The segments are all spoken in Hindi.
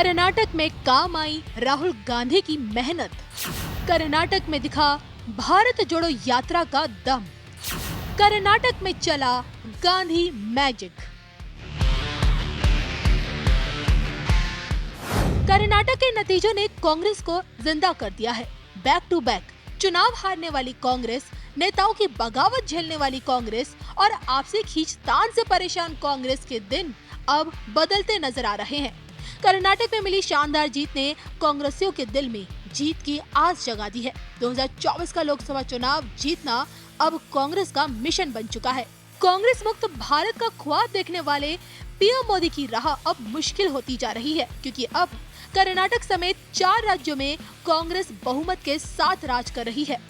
कर्नाटक में काम आई राहुल गांधी की मेहनत। कर्नाटक में दिखा भारत जोड़ो यात्रा का दम। कर्नाटक में चला गांधी मैजिक। कर्नाटक के नतीजों ने कांग्रेस को जिंदा कर दिया है। बैक टू बैक चुनाव हारने वाली कांग्रेस, नेताओं की बगावत झेलने वाली कांग्रेस और आपसी खींचतान से परेशान कांग्रेस के दिन अब बदलते नजर आ रहे हैं। कर्नाटक में मिली शानदार जीत ने कांग्रेसियों के दिल में जीत की आस जगा दी है। 2024 का लोकसभा चुनाव जीतना अब कांग्रेस का मिशन बन चुका है। कांग्रेस मुक्त भारत का ख्वाब देखने वाले पीएम मोदी की राह अब मुश्किल होती जा रही है, क्योंकि अब कर्नाटक समेत 4 राज्यों में कांग्रेस बहुमत के साथ राज कर रही है।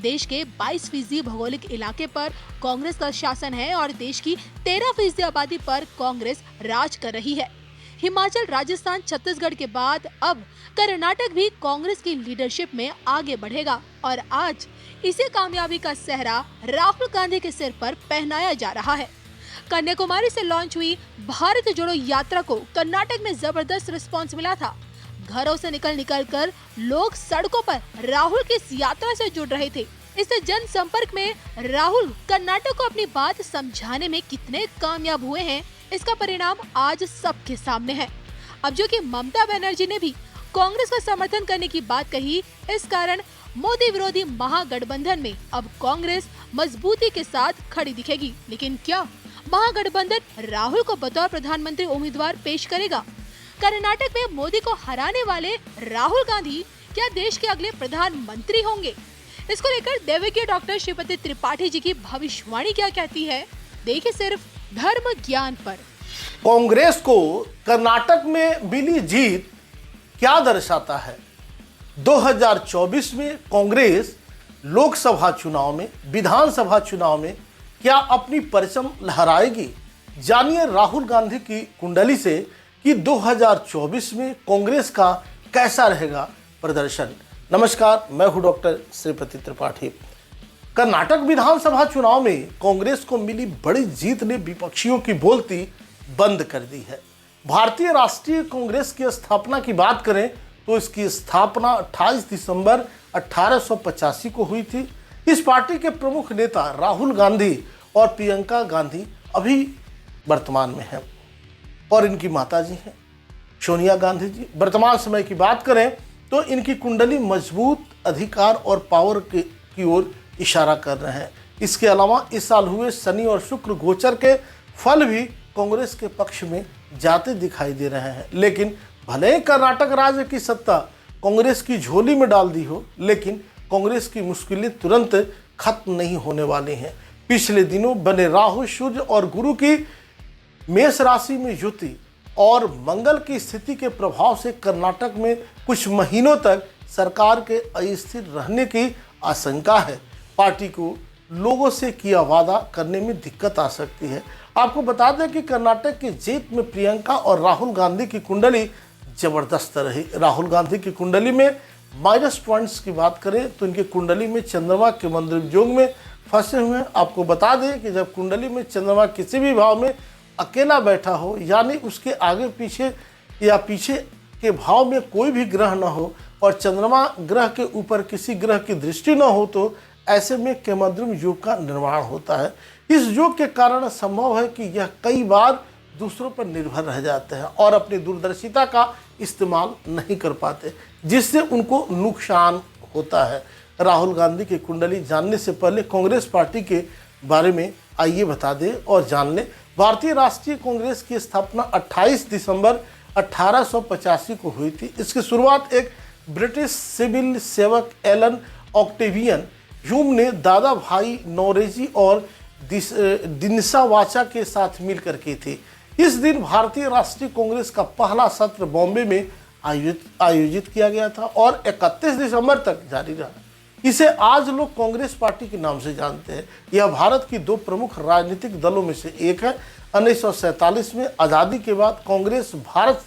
देश के 22% भौगोलिक इलाके पर कांग्रेस का शासन है और देश की 13% आबादी पर कांग्रेस राज कर रही है। हिमाचल, राजस्थान, छत्तीसगढ़ के बाद अब कर्नाटक भी कांग्रेस की लीडरशिप में आगे बढ़ेगा और आज इसी कामयाबी का सेहरा राहुल गांधी के सिर पर पहनाया जा रहा है। कन्याकुमारी से लॉन्च हुई भारत जोड़ो यात्रा को कर्नाटक में जबरदस्त रिस्पांस मिला था। घरों से निकल कर लोग सड़कों पर राहुल की इस यात्रा से जुड़ रहे थे। इससे जन संपर्क में राहुल कर्नाटक को अपनी बात समझाने में कितने कामयाब हुए हैं, इसका परिणाम आज सबके सामने है। अब जो कि ममता बनर्जी ने भी कांग्रेस का समर्थन करने की बात कही, इस कारण मोदी विरोधी महागठबंधन में अब कांग्रेस मजबूती के साथ खड़ी दिखेगी। लेकिन क्या महागठबंधन राहुल को बतौर प्रधानमंत्री उम्मीदवार पेश करेगा? कर्नाटक में मोदी को हराने वाले राहुल गांधी क्या देश के अगले प्रधानमंत्री होंगे? इसको लेकर देवकीय डॉक्टर श्रीपति त्रिपाठी जी की भविष्यवाणी क्या कहती है, देखिए सिर्फ धर्म ज्ञान पर। कांग्रेस को कर्नाटक में मिली जीत क्या दर्शाता है? 2024 में कांग्रेस लोकसभा चुनाव में, विधानसभा चुनाव में क्या अपनी परचम लहराएगी? जानिए राहुल गांधी की कुंडली से कि 2024 में कांग्रेस का कैसा रहेगा प्रदर्शन। नमस्कार, मैं हूं डॉक्टर श्रीपति त्रिपाठी। कर्नाटक विधानसभा चुनाव में कांग्रेस को मिली बड़ी जीत ने विपक्षियों की बोलती बंद कर दी है। भारतीय राष्ट्रीय कांग्रेस की स्थापना की बात करें तो इसकी स्थापना 28 दिसंबर 1885 को हुई थी। इस पार्टी के प्रमुख नेता राहुल गांधी और प्रियंका गांधी अभी वर्तमान में हैं और इनकी माताजी हैं सोनिया गांधी जी। वर्तमान समय की बात करें तो इनकी कुंडली मजबूत अधिकार और पावर की ओर इशारा कर रहे हैं। इसके अलावा इस साल हुए शनि और शुक्र गोचर के फल भी कांग्रेस के पक्ष में जाते दिखाई दे रहे हैं। लेकिन भले ही कर्नाटक राज्य की सत्ता कांग्रेस की झोली में डाल दी हो, लेकिन कांग्रेस की मुश्किलें तुरंत खत्म नहीं होने वाली हैं। पिछले दिनों बने राहु, सूर्य और गुरु की मेष राशि में युति और मंगल की स्थिति के प्रभाव से कर्नाटक में कुछ महीनों तक सरकार के अस्थिर रहने की आशंका है। पार्टी को लोगों से किया वादा करने में दिक्कत आ सकती है। आपको बता दें कि कर्नाटक की जीत में प्रियंका और राहुल गांधी की कुंडली जबरदस्त रही। राहुल गांधी की कुंडली में माइनस पॉइंट्स की बात करें तो इनकी कुंडली में चंद्रमा के मंदिर योग में फंसे हुए हैं। आपको बता दें कि जब कुंडली में चंद्रमा किसी भी भाव में अकेला बैठा हो, यानी उसके आगे पीछे या पीछे के भाव में कोई भी ग्रह न हो और चंद्रमा ग्रह के ऊपर किसी ग्रह की दृष्टि न हो, तो ऐसे में केमद्रुम योग का निर्माण होता है। इस योग के कारण संभव है कि यह कई बार दूसरों पर निर्भर रह जाते हैं और अपनी दूरदर्शिता का इस्तेमाल नहीं कर पाते, जिससे उनको नुकसान होता है। राहुल गांधी की कुंडली जानने से पहले कांग्रेस पार्टी के बारे में आइए बता दें और जान लें। भारतीय राष्ट्रीय कांग्रेस की स्थापना 28 दिसंबर 1885 को हुई थी। इसकी शुरुआत एक ब्रिटिश सिविल सेवक एलन ऑक्टेवियन ह्यूम ने दादा भाई नौरेजी और दिनसा वाचा के साथ मिलकर की थी। इस दिन भारतीय राष्ट्रीय कांग्रेस का पहला सत्र बॉम्बे में आयोजित किया गया था और 31 दिसंबर तक जारी रहा। इसे आज लोग कांग्रेस पार्टी के नाम से जानते हैं। यह भारत की 2 प्रमुख राजनीतिक दलों में से एक है। 1947 में आज़ादी के बाद कांग्रेस भारत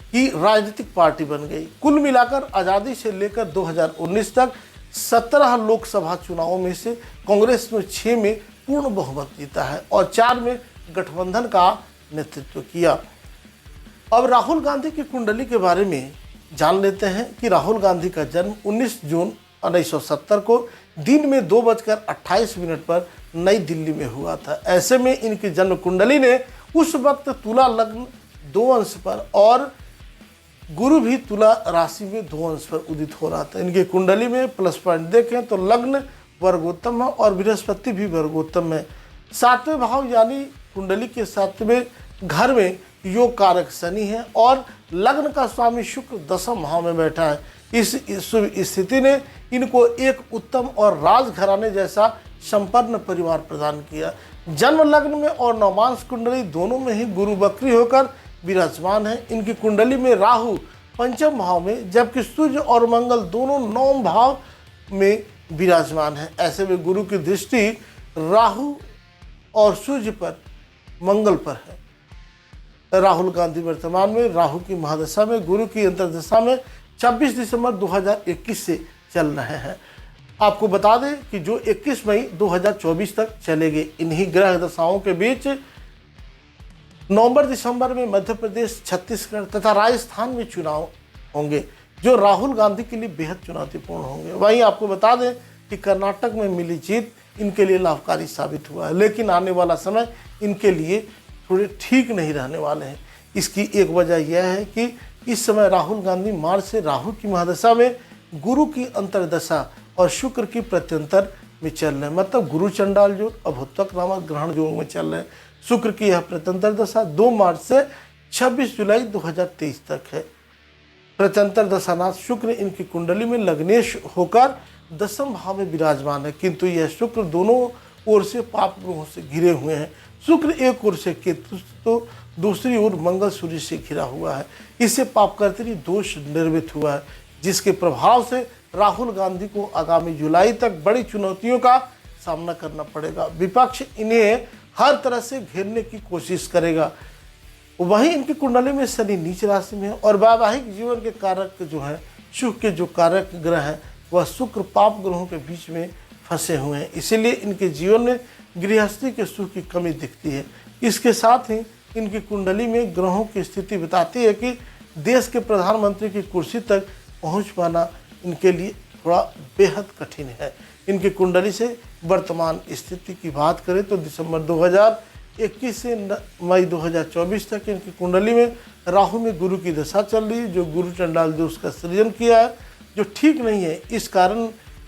की राजनीतिक पार्टी बन गई। कुल मिलाकर आज़ादी से लेकर 2019 तक 17 लोकसभा चुनावों में से कांग्रेस ने 6 में पूर्ण बहुमत जीता है और 4 में गठबंधन का नेतृत्व किया। अब राहुल गांधी की कुंडली के बारे में जान लेते हैं कि राहुल गांधी का जन्म 19 जून 1970 को दिन में 2:28 पर नई दिल्ली में हुआ था। ऐसे में इनकी जन्म कुंडली ने उस वक्त तुला लग्न 2 अंश पर और गुरु भी तुला राशि में 2 अंश पर उदित हो रहा था। इनकी कुंडली में प्लस पॉइंट देखें तो लग्न वर्गोत्तम है और बृहस्पति भी वर्गोत्तम है। 7वें भाव यानी कुंडली के 7वें घर में योग कारक शनि है और लग्न का स्वामी शुक्र 10वें भाव में बैठा है। इस शुभ स्थिति ने इनको एक उत्तम और राजघराने जैसा संपन्न परिवार प्रदान किया। जन्म लग्न में और नवमांश कुंडली दोनों में ही गुरु वक्री होकर विराजमान है। इनकी कुंडली में राहु 5वें भाव में जबकि सूर्य और मंगल दोनों 9वें भाव में विराजमान है। ऐसे में गुरु की दृष्टि राहु और सूर्य पर मंगल पर है। राहुल गांधी वर्तमान में राहु की महादशा में गुरु की अंतर्दशा में 26 दिसंबर 2021 से चल रहे हैं। आपको बता दें कि जो 21 मई 2024 तक चलेंगे। इन्हीं ग्रह दशाओं के बीच नवंबर दिसंबर में मध्य प्रदेश, छत्तीसगढ़ तथा राजस्थान में चुनाव होंगे जो राहुल गांधी के लिए बेहद चुनौतीपूर्ण होंगे। वहीं आपको बता दें कि कर्नाटक में मिली जीत इनके लिए लाभकारी साबित हुआ है, लेकिन आने वाला समय इनके लिए थोड़े ठीक नहीं रहने वाले हैं। इसकी एक वजह यह है कि इस समय राहुल गांधी मार्च से राहु की महादशा में गुरु की अंतर्दशा और शुक्र की प्रत्यंतर में चल रहे हैं, मतलब गुरु चंडाल योग अभुत्वक नामक ग्रहण योग में चल रहे हैं। शुक्र की यह प्रत्यंतर दशा 2 मार्च से 26 जुलाई 2023 तक है। प्रत्यंतर दशानाथ शुक्र इनकी कुंडली में लग्नेश होकर 10वें भाव में विराजमान है, किंतु यह शुक्र दोनों ओर से पाप ग्रहों से घिरे हुए हैं। शुक्र एक ओर से केतु तो दूसरी ओर मंगल सूर्य से घिरा हुआ है। इससे पापकर्तरी दोष निर्मित हुआ है, जिसके प्रभाव से राहुल गांधी को आगामी जुलाई तक बड़ी चुनौतियों का सामना करना पड़ेगा। विपक्ष इन्हें हर तरह से घेरने की कोशिश करेगा। वहीं इनकी कुंडली में शनि नीच राशि में है और वैवाहिक जीवन के कारक जो है सुख के जो कारक ग्रह है वह शुक्र पाप ग्रहों के बीच में फंसे हुए हैं। इसीलिए इनके जीवन में गृहस्थी के सुख की कमी दिखती है। इसके साथ ही इनकी कुंडली में ग्रहों की स्थिति बताती है कि देश के प्रधानमंत्री की कुर्सी तक पहुंच पाना इनके लिए थोड़ा बेहद कठिन है। इनकी कुंडली से वर्तमान स्थिति की बात करें तो दिसंबर 2021 से मई 2024 तक इनकी कुंडली में राहु में गुरु की दशा चल रही है, जो गुरु चंडाल दोष का सृजन किया है, जो ठीक नहीं है।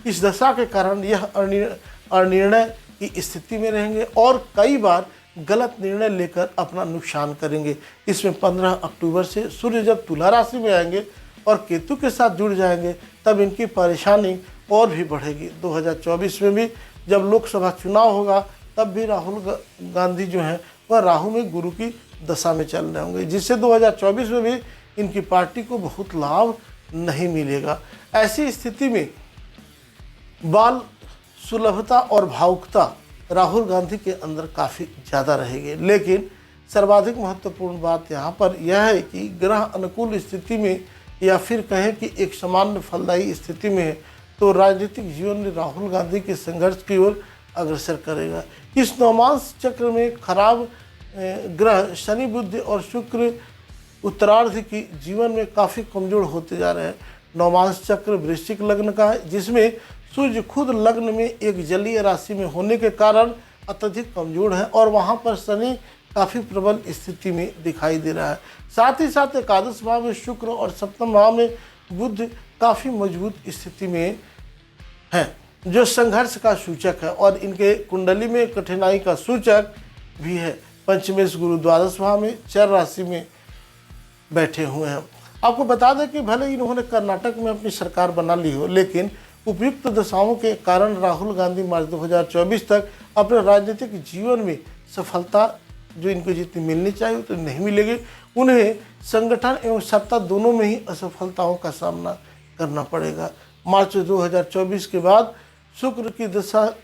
इस दशा के कारण यह अनिर्णय की स्थिति में रहेंगे और कई बार गलत निर्णय लेकर अपना नुकसान करेंगे। इसमें 15 अक्टूबर से सूर्य जब तुला राशि में आएंगे और केतु के साथ जुड़ जाएंगे तब इनकी परेशानी और भी बढ़ेगी। 2024 में भी जब लोकसभा चुनाव होगा तब भी राहुल गांधी जो हैं वह राहु में गुरु की दशा में चल रहे होंगे, जिससे 2024 में भी इनकी पार्टी को बहुत लाभ नहीं मिलेगा। ऐसी स्थिति में बाल सुलभता और भावुकता राहुल गांधी के अंदर काफ़ी ज़्यादा रहेगी। लेकिन सर्वाधिक महत्वपूर्ण बात यहाँ पर यह है कि ग्रह अनुकूल स्थिति में या फिर कहें कि एक सामान्य फलदायी स्थिति में है तो राजनीतिक जीवन में राहुल गांधी के संघर्ष की ओर अग्रसर करेगा। इस नवमांश चक्र में खराब ग्रह शनि, बुध और शुक्र उत्तरार्ध की जीवन में काफ़ी कमज़ोर होते जा रहे हैं। नवमांश चक्र वृश्चिक लग्न का है, जिसमें सूर्य खुद लग्न में एक जलीय राशि में होने के कारण अत्यधिक कमज़ोर है और वहाँ पर शनि काफ़ी प्रबल स्थिति में दिखाई दे रहा है। साथ ही साथ एकादश भाव में शुक्र और सप्तम भाव में बुध काफ़ी मजबूत स्थिति में है, जो संघर्ष का सूचक है और इनके कुंडली में कठिनाई का सूचक भी है। पंचमेश गुरु द्वादश भाव में चर राशि में बैठे हुए हैं। आपको बता दें कि भले इन्होंने कर्नाटक में अपनी सरकार बना ली हो, लेकिन उपयुक्त दशाओं के कारण राहुल गांधी मार्च 2024 तक अपने राजनीतिक जीवन में सफलता जो इनको जितनी मिलनी चाहिए तो नहीं मिलेगी। उन्हें संगठन एवं सत्ता दोनों में ही असफलताओं का सामना करना पड़ेगा। मार्च 2024 के बाद शुक्र की दशा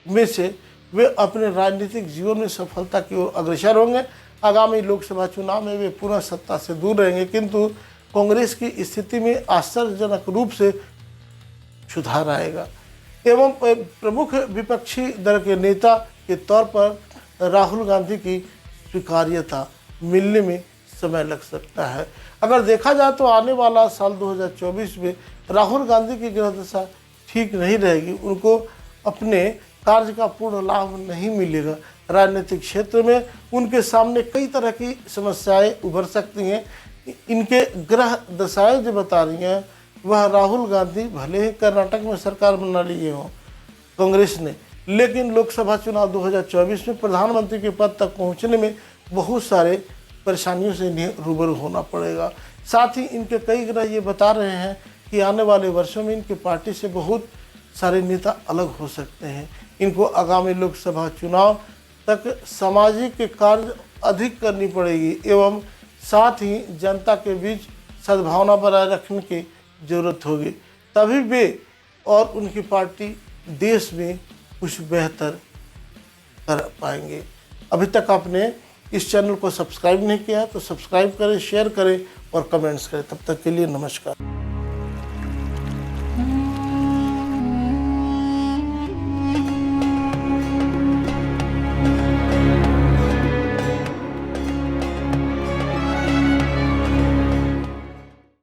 में से वे अपने राजनीतिक जीवन में सफलता की ओर अग्रसर होंगे। आगामी लोकसभा चुनाव में वे पुनः सत्ता से दूर रहेंगे, किंतु कांग्रेस की स्थिति में आश्चर्यजनक रूप से सुधार आएगा एवं प्रमुख विपक्षी दल के नेता के तौर पर राहुल गांधी की स्वीकार्यता मिलने में समय लग सकता है। अगर देखा जाए तो आने वाला साल 2024 में राहुल गांधी की ग्रह दशा ठीक नहीं रहेगी, उनको अपने कार्य का पूर्ण लाभ नहीं मिलेगा। राजनीतिक क्षेत्र में उनके सामने कई तरह की समस्याएं उभर सकती हैं। इनके ग्रह दशाएं जो बता रही हैं, वह राहुल गांधी भले ही कर्नाटक में सरकार बना लिए हों कांग्रेस ने, लेकिन लोकसभा चुनाव 2024 में प्रधानमंत्री के पद तक पहुंचने में बहुत सारे परेशानियों से इन्हें रूबरू होना पड़ेगा। साथ ही इनके कई ग्रह ये बता रहे हैं कि आने वाले वर्षों में इनकी पार्टी से बहुत सारे नेता अलग हो सकते हैं। इनको आगामी लोकसभा चुनाव तक सामाजिक कार्य अधिक करनी पड़ेगी एवं साथ ही जनता के बीच सद्भावना बनाए रखने की जरूरत होगी, तभी वे और उनकी पार्टी देश में कुछ बेहतर कर पाएंगे। अभी तक आपने इस चैनल को सब्सक्राइब नहीं किया तो सब्सक्राइब करें, शेयर करें और कमेंट्स करें। तब तक के लिए नमस्कार।